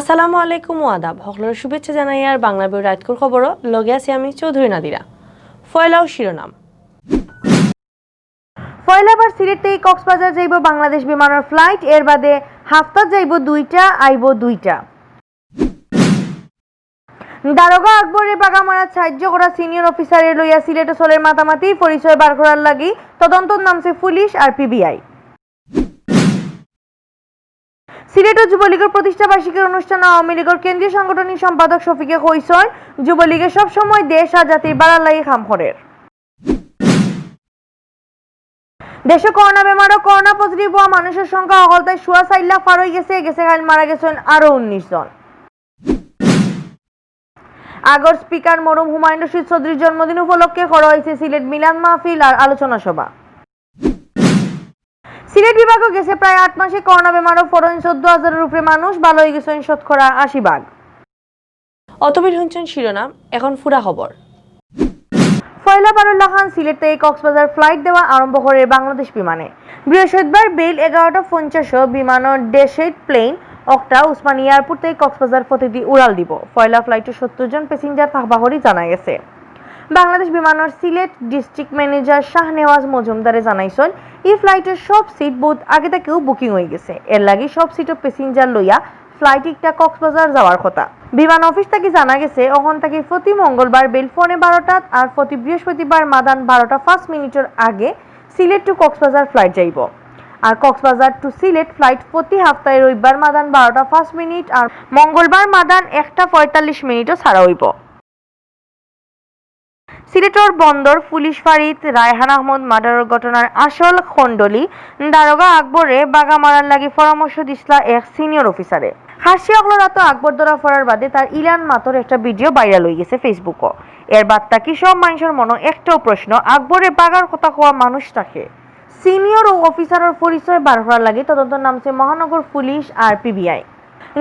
আসসালামু আলাইকুম ও আদাব সকলের শুভেচ্ছা জানাই আর বাংলাভিউ রাইটকোর খবর লগে আছি আমি চৌধুরী নাদিরা। ফয়লাও শিরোনাম। ফয়লাবার সিলেট থেকে কক্সবাজার যাইব বাংলাদেশ বিমানের ফ্লাইট, এর বাদে হাফতা যাইব 2টা, আইব 2টা। দারোগা আকবরের বাগামারা সাহায্য করা সিনিয়র অফিসারের লইয়া সিলেটে চলের মাতামাতি, পরিচয় বার করার লাগি তদন্ত নামছে পুলিশ আর পিবিআই। সিলেট যুবলীগের প্রতিষ্ঠা বার্ষিকীর অনুষ্ঠানে আওয়ামী লীগের কেন্দ্রীয় সাংগঠনিক সম্পাদক শফিকে কইছেন যুবলীগে সবসময় দেশ আর জাতির বাড়ার লাগি কাম করে। দেশে করোনা বেমার ও করোনা পজিটিভ হওয়া মানুষের সংখ্যা অগলতায় 4.5 লাখ পার হয়ে গেছে কাল মারা গেছেন আরো 19 জন। আগর স্পিকার মরহুম হুমায়ুন রশিদ চৌধুরীর জন্মদিন উপলক্ষে করা হয়েছে সিলেট মিলাদ মাহফিল আর আলোচনা সভা। সিলেট বিভাগে গেছে প্রায় 8 মাসে করোনা বেমারও ফরন 14,000-এর উপরে মানুষ, ভালো হয়ে গেছেন শতকরা 80%। অতবির হচ্ছেন শিরোনাম, এখন ফুরা খবর। ফয়লা বারুল্লাহ খান সিলেট থেকে কক্সবাজার ফ্লাইট দেওয়া আরম্ভ করে বাংলাদেশ বিমানে। বৃহস্পতিবার বেল 11:50 বিমানের ডেশেড প্লেন অক্টা উসমানী এয়ারপোর্ট থেকে কক্সবাজার প্রতিটি উড়াল দিব। ফয়লা ফ্লাইটে 70 জন প্যাসেঞ্জার থাকবা হরি জানা গেছে। বাংলাদেশ বিমানের সিলেট ডিস্ট্রিক্ট ম্যানেজার শাহনেওয়াজ মজুমদারে জানাইছেন এই ফ্লাইটের সব সিট বুথ আগে থেকেও বুকিং হয়ে গেছে, এর লাগি সব সিটও প্যাসেঞ্জার লইয়া ফ্লাইট একটা কক্সবাজার যাওয়ার কথা। বিমান অফিস থেকে জানা গেছে ওখান থেকে প্রতি মঙ্গলবার বেল 12:15 আর প্রতি বৃহস্পতিবার মাদান 12:05 আগে সিলেট টু কক্সবাজার ফ্লাইট যাইব। আর কক্সবাজার টু সিলেট ফ্লাইট প্রতি সপ্তাহে রবিবার মাদান 12:05 আর মঙ্গলবার মাদান 1:45 ছাড়া হইব। সিলেটর বন্দর পুলিশ ফাঁড়িত রায়হান আহমদ মার্ডারের ঘটনার আসল খণ্ডলি দারোগা আকবরে বাগা মারার লাগি পরামর্শ দিসলা এক সিনিয়র অফিসারে। হাসি অগ্ররাত আকবর ধরা পড়ার বাদে তার ইলান মাতর একটা ভিডিও ভাইরাল হয়ে গেছে ফেসবুকও। এর বার্তা কি সব মানুষের মনে একটাও প্রশ্ন, আকবরে বাগার কথা কোয়া মানুষটাকে সিনিয়র ও অফিসারের পরিচয় বার করার লাগে তদন্ত নামছে মহানগর পুলিশ আর পিবিআই।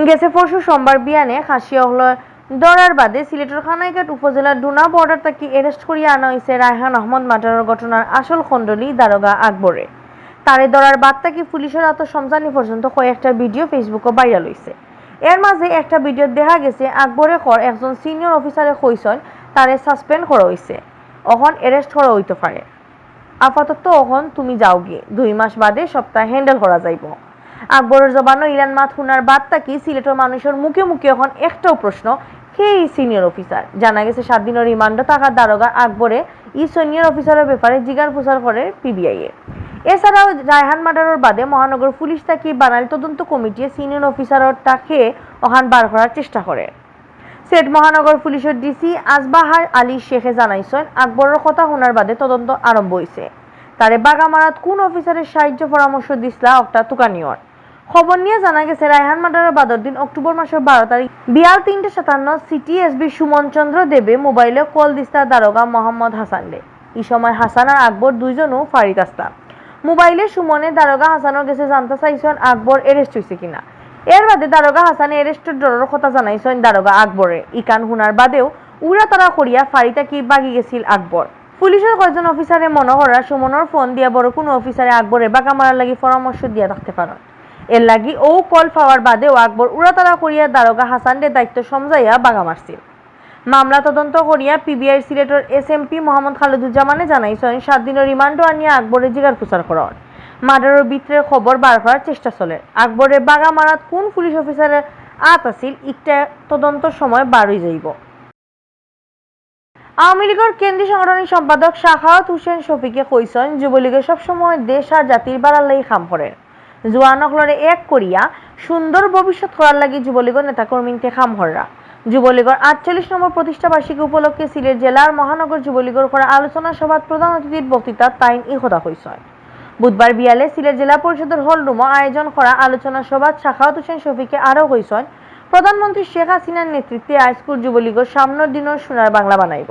গেছে পরশু সোমবার বিয়ানে হাসি অগ্রর ধরার বাদে সিলেটের খানাইঘাট উপজেলার ডুনা বর্ডার থেকে অ্যারেস্ট করিয়া আনা হয়েছে রায়হান আহমদ মার্ডারের ঘটনার আসল খণ্ডলি দারোগা আকবরে। তারে ধরার বাদ থেকে পুলিশের আত্মসংজানি পর্যন্ত কয়েকটা ভিডিও ফেসবুকে ভাইরাল হয়েছে। এর মাঝে একটা ভিডিও দেখা গেছে আকবরে কর একজন সিনিয়র অফিসারে কইছেন তারে সাসপেন্ড করা হয়েছে, অহন অ্যারেস্ট করা হইতে পারে। আপাতত অহন তুমি যাও গিয়ে 2 মাস বাদে সপ্তাহ হ্যান্ডেল করা যাইব। আকবরের জবানো ইলান মাত শুনার বাদ থেকে সিলেটের মানুষের মুখে মুখে এখন একটাও প্রশ্ন, কে এই সিনিয়র অফিসার। জানা গেছে 7 দিনের রিমান্ডে থাকা দারোগা আকবরে এই সিনিয়র অফিসারের ব্যাপারে জিজ্ঞার প্রচার করে পিবিআই এ। এছাড়াও রায়হান মার্ডারের বাদে মহানগর পুলিশ তাকে বানালি তদন্ত কমিটি সিনিয়র অফিসারের তাকে ওখান বার করার চেষ্টা করে। সিলেট মহানগর পুলিশের ডিসি আসবাহার আলী শেখে জানাইছেন আকবরের কথা শোনার বাদে তদন্ত আরম্ভ হয়েছে। তারে বাগামারাত কোন অফিসারের সাহায্য পরামর্শ দিসলা একটা তুকানিয়র। খবর নিয়ে জানা গেছে রায়হান মার্ডারের বাদর দিন অক্টোবর মাসের 12 তারিখ বিয়াল 3:57 সিটি এসবি সুমন চন্দ্র দেবে মোবাইলে কল দিস্তা দারোগা মোহাম্মদ হাসানলে। এই সময় হাসান আর আকবর দুইজনও ফাঁড়িত আসতা। মোবাইলে সুমনে দারোগা হাসানের গেছে জানতে চাইছেন আকবর অ্যারেস্ট হয়েছে কিনা। এর বাদে দারোগা হাসানে অ্যারেস্টের ডরের কথা জানাইছেন দারোগা আকবরে। ইকান হুনার বাদেও উড়া তারা করিয়া ফাঁড়িটা কি বাগি গেছিল আকবর। পুলিশের কয়েকজন অফিসারে মনে করা সুমনের ফোন দিয়া বড় কোনো অফিসারে আকবরে বাগা মারার লাগি পরামর্শ দিয়া থাকতে পারেন। এর লাগি ও কল পাওয়ার বাদেও আকবর উড়াতাড়া করিয়া দারোগা হাসানের দায়িত্ব সমঝাইয়া বাগা মারছিল। মামলা তদন্ত করিয়া পিবিআই সিলেটের এসএমপি মোহাম্মদ খালেদুজ্জামানে জানাইছেন 7 দিনের রিমান্ডও আনিয়া আকবরের জিগার প্রচার করা হয়। মার্ডারের ভিতরের খবর বার করার চেষ্টা চলে। আকবরের বাগা মারাত কোন পুলিশ অফিসারের আত আছিল ইটা তদন্তর সময় বার হয়ে যাইব। আওয়ামী লীগের কেন্দ্রীয় সাংগঠনিক সম্পাদক সাখাওয়াত হোসেন শফিকে কইছেন যুবলীগের সবসময় দেশ আর জাতির বাড়ার লাগি কাম করে। জোয়ানকলরে এক করিয়া সুন্দর ভবিষ্যৎ করার লাগি যুবলীগের নেতাকর্মীকে কাম হররা। যুবলীগের 48 নম্বর প্রতিষ্ঠা বার্ষিকী উপলক্ষে সিলেট জেলার মহানগর যুবলীগের করা আলোচনা সভাত প্রধান অতিথির বক্তৃতা তাইন এই কথা কইছেন। বুধবার বিয়ালে সিলেট জেলা পরিষদের হলরুমে আয়োজন করা আলোচনা সভাত সাখাওয়াত হোসেন শফিকে আরও কইছেন প্রধানমন্ত্রী শেখ হাসিনার নেতৃত্বে আইস্কুল যুবলীগের সামনের দিনের সোনার বাংলা বানাইব।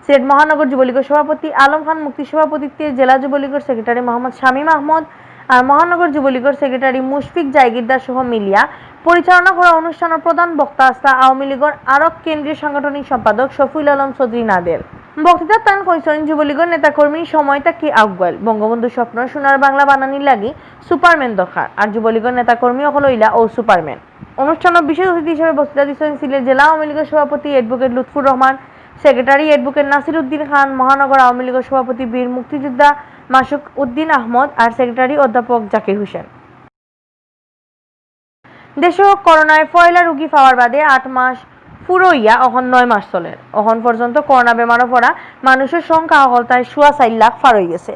সিলেট মহানগর যুবলীগের সভাপতি আলম খান মুক্তির সভাপতিত্বে জেলা যুবলীগের সেক্রেটারি মোহাম্মদ শামীম আহমদ আর মহানগর যুবলীগের সেক্রেটারি মুশফিক জায়গিরদার সহ মিলিয়া পরিচালনা করা অনুষ্ঠানের প্রধান বক্তা আসা আওয়ামী লীগের আরব কেন্দ্রীয় সাংগঠনিক সম্পাদক শফিউল আলম চৌধুরী নাদের। বক্তৃতা তান কইছেন যুবলীগের নেতাকর্মী সময়টা কি আগুয়াল বঙ্গবন্ধু স্বপ্ন সোনার বাংলা বানানির লাগি সুপারম্যান দরকার আর যুবলীগের নেতাকর্মী হলো ইলা ও সুপারম্যান। অনুষ্ঠানের বিশেষ অতিথি হিসেবে বক্তৃতা দিচ্ছেন সিলেট জেলা আওয়ামী লীগের সভাপতি advocate Lutfur Rahman, secretary advocate Nasir Uddin Khan, মহানগর আওয়ামী লীগের সভাপতি বীর মুক্তিযোদ্ধা মাসুক উদ্দিন আহমদ আর সেক্রেটারি অধ্যাপক জাকির হোসেন। দেশে করোনায় পয়লা রোগী পাওয়ার বাদে 8 মাস ফুরইয়া অহন 9 মাস চলে। অহন পর্যন্ত করোনা বেমারও পড়া মানুষের সংখ্যা হলতায় 4.5 লাখ পার হয়ে গেছে।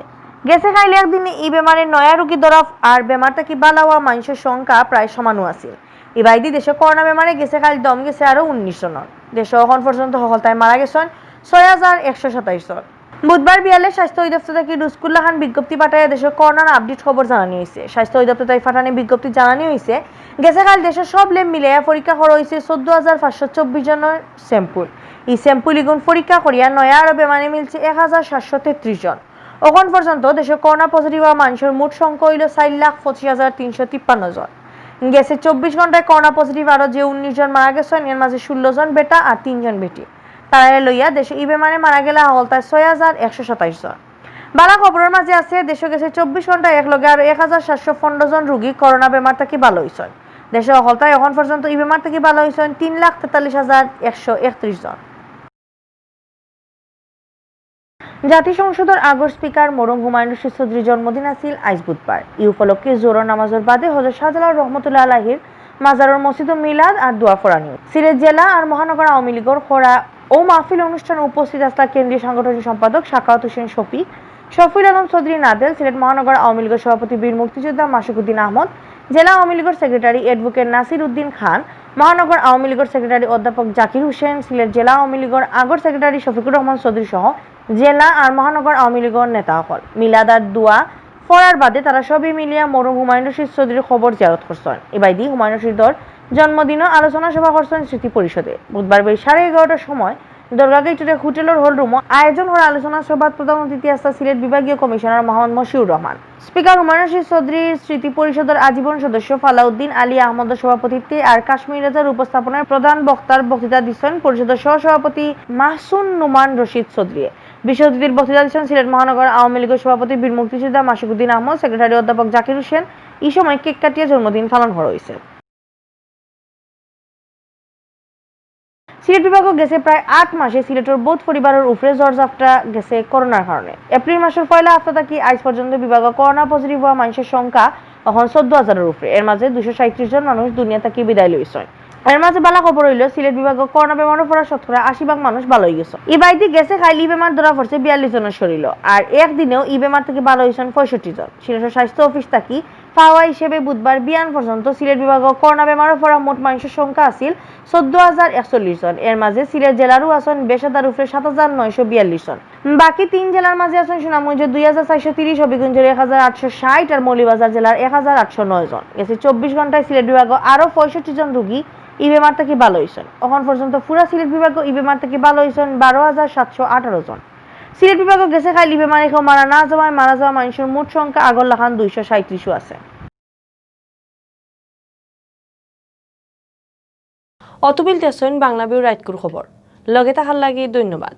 খাইলে একদিনে এই বেমারের নয়া রোগী ধরা আর বেমারটা কি বালা হওয়া মানুষের সংখ্যা প্রায় সমানও আছে। এবাইদি দেশে করোনা বেমারে গেছে খাইল দম গেছে আরো 19 জনের। দেশে অহন পর্যন্ত হলতায় মারা গেছেন 6127 জন। বুধবার বিয়ালে স্বাস্থ্য অধিদপ্তর থেকে রুসকুল্লাহ খান বিজ্ঞপ্তি পাঠায় দেশের করোনার আপডেট খবর জানানো হয়েছে। স্বাস্থ্য অধিদপ্তর তাই ফাটানে বিজ্ঞপ্তি জানানো হয়েছে গেছে কাল দেশের সব ল্যাব মিলে পরীক্ষা করা হয়েছে 14,524 জনের স্যাম্পল। এই স্যাম্পল ইগুন পরীক্ষা করিয়া নয়া আরো বেমানে মিলছে 1,733 জন। এখন পর্যন্ত দেশে করোনা পজিটিভ হওয়া মানুষের মোট সংখ্যা হইল 4,25,353 জন। গেছে 24 ঘন্টায় করোনা পজিটিভ আরো যে 19 জন মারা গেছেন এর মাঝে 16 জন বেটা আর 3 জন বেটি। তারা লইয়া দেশে এই বেমানে মারা গেলে হলতায় 6,127 জন। বালা খবরের মাঝে আছে দেশে গেছে 24 ঘন্টায় একলগে আরো 1,715 জন রোগী করোনা বেমার থেকে ভালো হয়েছেন। দেশে হলতায় এখন পর্যন্ত এই বেমার থেকে ভালো হয়েছেন 3,43,131 জন। জাতীয় সংসদের আগর স্পিকার মরহুম হুমায়ুন রশিদ চৌধুরীর জন্মদিন আছিল আজ বুধবার। এই উপলক্ষে জোহর নামাজের বাদে হযরত শাহজালাল রহমতুল্লাহ আলাইহির মাজারের মসজিদ মিলাদ আর দোয়া ফরানি। সিলেট জেলা আর মহানগর আওয়ামী লীগের খোরা ও মাহফিল অনুষ্ঠানে উপস্থিত আসলা কেন্দ্রীয় সাংগঠনিক সম্পাদক সাখাওয়াত হোসেন শফিক, শফিউল আলম চৌধুরী নাদেল, সিলেট মহানগর আওয়ামী লীগের সভাপতি বীর মুক্তিযোদ্ধা মাসুক উদ্দিন আহমদ, জেলা আওয়ামী লীগের সেক্রেটারি অ্যাডভোকেট নাসির উদ্দিন খান, মহানগর আওয়ামী লীগের সেক্রেটারি অধ্যাপক জাকির হোসেন, সিলেট জেলা আওয়ামী লীগের আগর সেক্রেটারি শফিকুর রহমান চৌধুরী সহ জেলা আর মহানগর আওয়ামী লীগের নেতা হল মিলাদ আর দোয়া ফরার বাদে তারা সবই মিলিয়া মরহুম হুমায়ুন রশিদ চৌধুরীর খবর জিয়ারত করছেন। এবাইদি হুমায়ুন রশিদর জন্মদিনও আলোচনা সভা করছেন স্মৃতি পরিষদে। বুধবার বেলা 11:30টার সময় দরগাগেটের হোটেলের হল রুম আয়োজন হওয়া আলোচনা সভার প্রধান অতিথি আসা সিলেট বিভাগীয় কমিশনার মোহাম্মদ মশিউর রহমান। স্পিকার হুমায়ুন রশিদ চৌধুরীর স্মৃতি পরিষদের আজীবন সদস্য ফালাউদ্দিন আলী আহমদের সভাপতিত্বে আর কাশ্মীর রাজার উপস্থাপনায় প্রধান বক্তার বক্তৃতা দিচ্ছেন পরিষদের সহসভাপতি মাহসুন নুমান রশিদ চৌধুরী। বিশেষ অতিথির বক্তৃতা দিচ্ছেন সিলেট মহানগর আওয়ামী লীগের সভাপতি বীর মুক্তিযোদ্ধা মাসুক উদ্দিন আহমদ, সেক্রেটারি অধ্যাপক জাকির হোসেন। এই সময় কেক কাটিয়ে জন্মদিন পালন করা হয়েছে। সিলেট বিভাগও গেছে প্রায় 8 মাসে সিলেটের বোধ পরিবারের উপরে জ্বরজাপটা গেছে করোনার কারণে। এপ্রিল মাসের পয়লা হপ্তাহ থেকে আজ পর্যন্ত বিভাগে করোনা পজিটিভ হওয়া মানুষের সংখ্যা এখন 14,000-এর উপরে। এর মাঝে 237 জন মানুষ দুনিয়া থেকে বিদায় লইছেন। এর মাঝে বালা খবর হইল সিলেট বিভাগে করোনা বেমারও পড়া শতকরা 80% মানুষ ভালো হয়ে গেছে। এই বাড়িতে গেছে খাইলি বেমার ধরা পড়ছে 42 জনের শরীর আর একদিনেও এই বেমার থেকে ভালো হয়েছেন 65 জন। সিলেটের স্বাস্থ্য অফিস থাকি পাওয়া হিসেবে বুধবার বিয়ান পর্যন্ত সিলেট বিভাগে করোনা বেমারও পড়া মোট মানুষের সংখ্যা আছিল 14,041 জন। এর মাঝে সিলেট জেলারও আছেন বেশাদার উপরে 7,942 জন। বাকি 3 জেলার মাঝে আছেন সুনামগঞ্জের 2,430, হবিগঞ্জের 1,860 আর মৌলভীবাজার জেলার 1,809 জন। গেছে 24 ঘন্টায় সিলেট বিভাগে আরো 65 জন রোগী এই বেমার থেকে ভালো হয়েছেন। এখন পর্যন্ত পুরা সিলেট বিভাগে এই বেমার থেকে ভালো হয়েছেন 12,718 জন। সিলেট বিভাগে গেছে খাইলি বেমারে কেউ মারা না যাওয়ায় মারা যাওয়া মানুষের মোট সংখ্যা আগর লাখান 237 আছে। অতুবিল তেসন বাংলাভিউ রাইটকুর খবর লগে থাকার লাগি ধন্যবাদ।